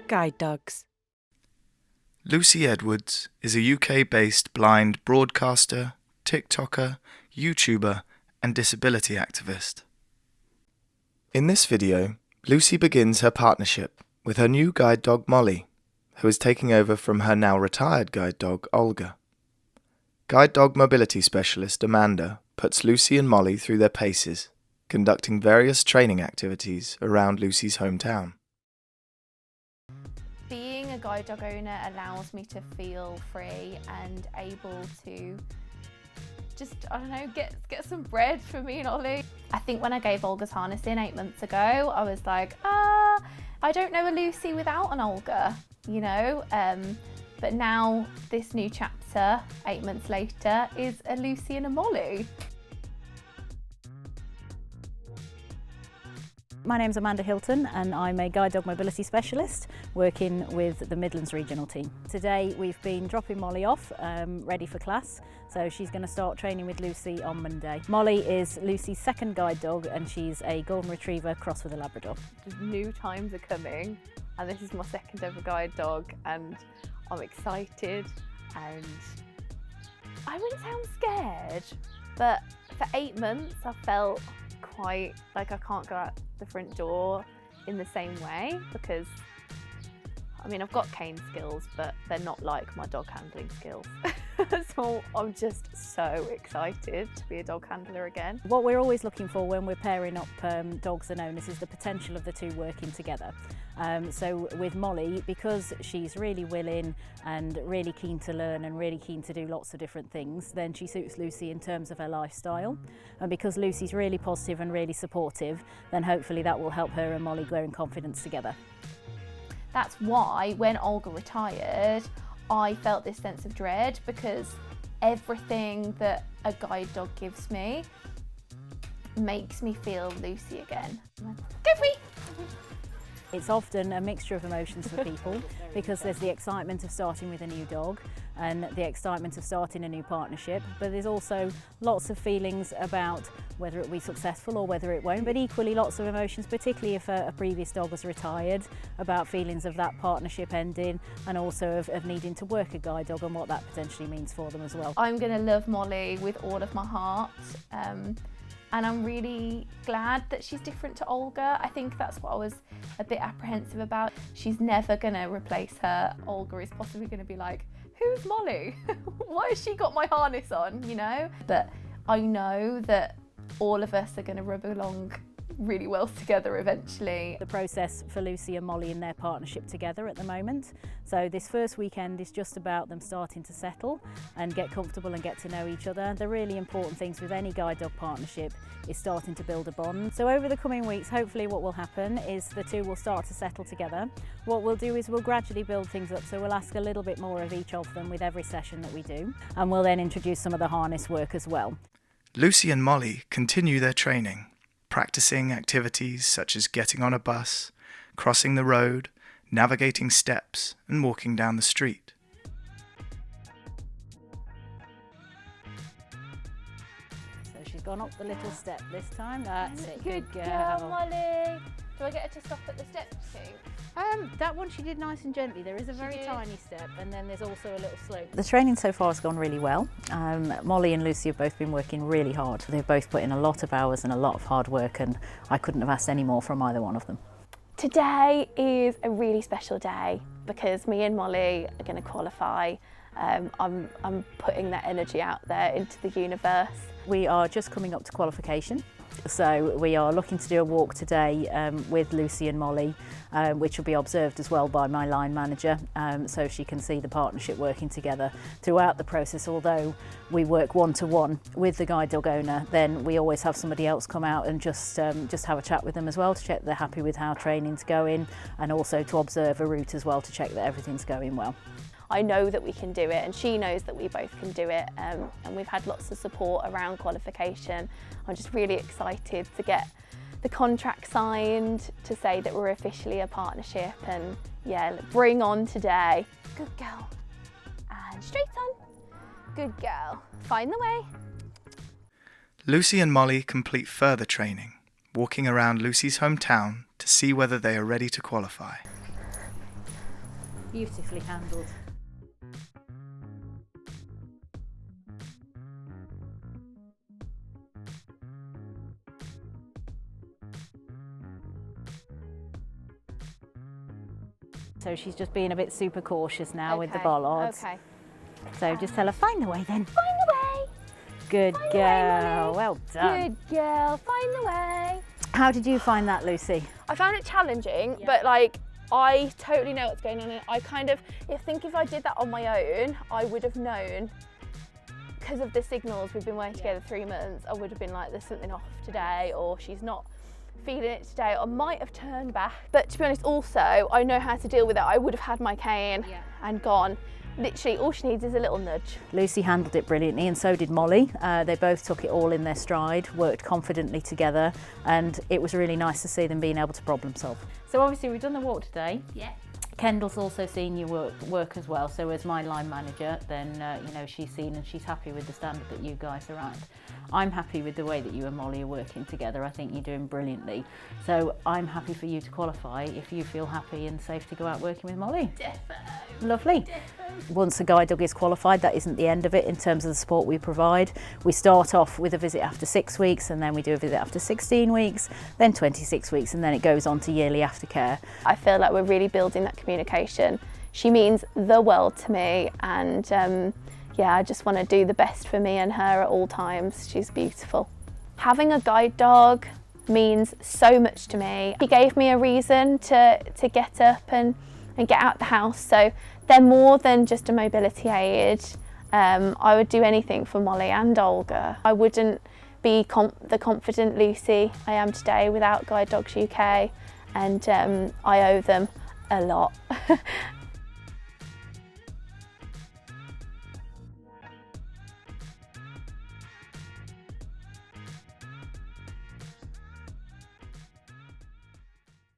Guide dogs. Lucy Edwards is a UK-based blind broadcaster, TikToker, YouTuber, and disability activist. In this video, Lucy begins her partnership with her new guide dog Molly, who is taking over from her now retired guide dog Olga. Guide dog mobility specialist Amanda puts Lucy and Molly through their paces, conducting various training activities around Lucy's hometown. Being a guide dog owner allows me to feel free and able to just, I don't know, get some bread for me and Ollie. I think when I gave Olga's harness in 8 months ago, I was like, I don't know a Lucy without an Olga, you know? But now this new chapter, 8 months later, is a Lucy and a Molly. My name's Amanda Hilton and I'm a guide dog mobility specialist working with the Midlands regional team. Today we've been dropping Molly off, ready for class, so she's going to start training with Lucy on Monday. Molly is Lucy's second guide dog and she's a golden retriever crossed with a Labrador. New times are coming and this is my second ever guide dog and I'm excited and I wouldn't say I'm scared, but for 8 months I felt quite like I can't go out the front door in the same way because I mean I've got cane skills but they're not like my dog handling skills. So I'm just so excited to be a dog handler again. What we're always looking for when we're pairing up dogs and owners is the potential of the two working together. So with Molly, because she's really willing and really keen to learn and really keen to do lots of different things, then she suits Lucy in terms of her lifestyle. And because Lucy's really positive and really supportive, then hopefully that will help her and Molly grow in confidence together. That's why when Olga retired, I felt this sense of dread because everything that a guide dog gives me makes me feel Lucy again. Go free! It's often a mixture of emotions for people because there's the excitement of starting with a new dog and the excitement of starting a new partnership, but there's also lots of feelings about whether it will be successful or whether it won't, but equally lots of emotions, particularly if a previous dog was retired, about feelings of that partnership ending and also of needing to work a guide dog and what that potentially means for them as well. I'm going to love Molly with all of my heart. And I'm really glad that she's different to Olga. I think that's what I was a bit apprehensive about. She's never going to replace her. Olga is possibly going to be like, who's Molly? Why has she got my harness on, you know? But I know that all of us are going to rub along really well together eventually. The process for Lucy and Molly in their partnership together at the moment. So this first weekend is just about them starting to settle and get comfortable and get to know each other. The really important things with any guide dog partnership is starting to build a bond. So over the coming weeks, hopefully what will happen is the two will start to settle together. What we'll do is we'll gradually build things up, so we'll ask a little bit more of each of them with every session that we do, and we'll then introduce some of the harness work as well. Lucy and Molly continue their training, practicing activities such as getting on a bus, crossing the road, navigating steps, and walking down the street. So she's gone up the little step this time. That's it. Good girl, Molly. Do I get her to stop at the steps, do you think? That one she did nice and gently. There is a very did. tiny step and then there's also a little slope. The training so far has gone really well. Molly and Lucy have both been working really hard. They've both put in a lot of hours and a lot of hard work and I couldn't have asked any more from either one of them. Today is a really special day because me and Molly are going to qualify. I'm putting that energy out there into the universe. We are just coming up to qualification. So we are looking to do a walk today with Lucy and Molly, which will be observed as well by my line manager, so she can see the partnership working together throughout the process. Although we work one-to-one with the guide dog owner, then we always have somebody else come out and just have a chat with them as well to check they're happy with how training's going and also to observe a route as well to check that everything's going well. I know that we can do it and she knows that we both can do it, and we've had lots of support around qualification. I'm just really excited to get the contract signed to say that we're officially a partnership and yeah, bring on today. Good girl. And straight on. Good girl. Find the way. Lucy and Molly complete further training, walking around Lucy's hometown to see whether they are ready to qualify. Beautifully handled. So she's just being a bit super cautious now with the bollards. Okay. So just tell her, find the way then. Find the way. Good Find the way, girl, Molly. well done. Good girl. Find the way. How did you find that, Lucy? I found it challenging, but like I totally know what's going on. And I kind of think if I did that on my own, I would have known. Because of the signals, we've been working together 3 months. I would have been like, there's something off today, or she's not feeling it today, or I might have turned back. But to be honest, also I know how to deal with it. I would have had my cane and gone. Literally, all she needs is a little nudge. Lucy handled it brilliantly, and so did Molly. They both took it all in their stride, worked confidently together, and it was really nice to see them being able to problem solve. So obviously we've done the walk today. Yeah. Kendall's also seen you work as well, so as my line manager, then you know, she's seen and she's happy with the standard that you guys are at. I'm happy with the way that you and Molly are working together. I think you're doing brilliantly. So I'm happy for you to qualify if you feel happy and safe to go out working with Molly. Defo. Lovely. Once a guide dog is qualified, that isn't the end of it in terms of the support we provide. We start off with a visit after 6 weeks, and then we do a visit after 16 weeks, then 26 weeks, and then it goes on to yearly aftercare. I feel like we're really building that communication. She means the world to me, and yeah, I just want to do the best for me and her at all times. She's beautiful. Having a guide dog means so much to me. He gave me a reason to get up and get out the house, so they're more than just a mobility aid. I would do anything for Molly and Olga. I wouldn't be the confident Lucy I am today without Guide Dogs UK, and I owe them a lot.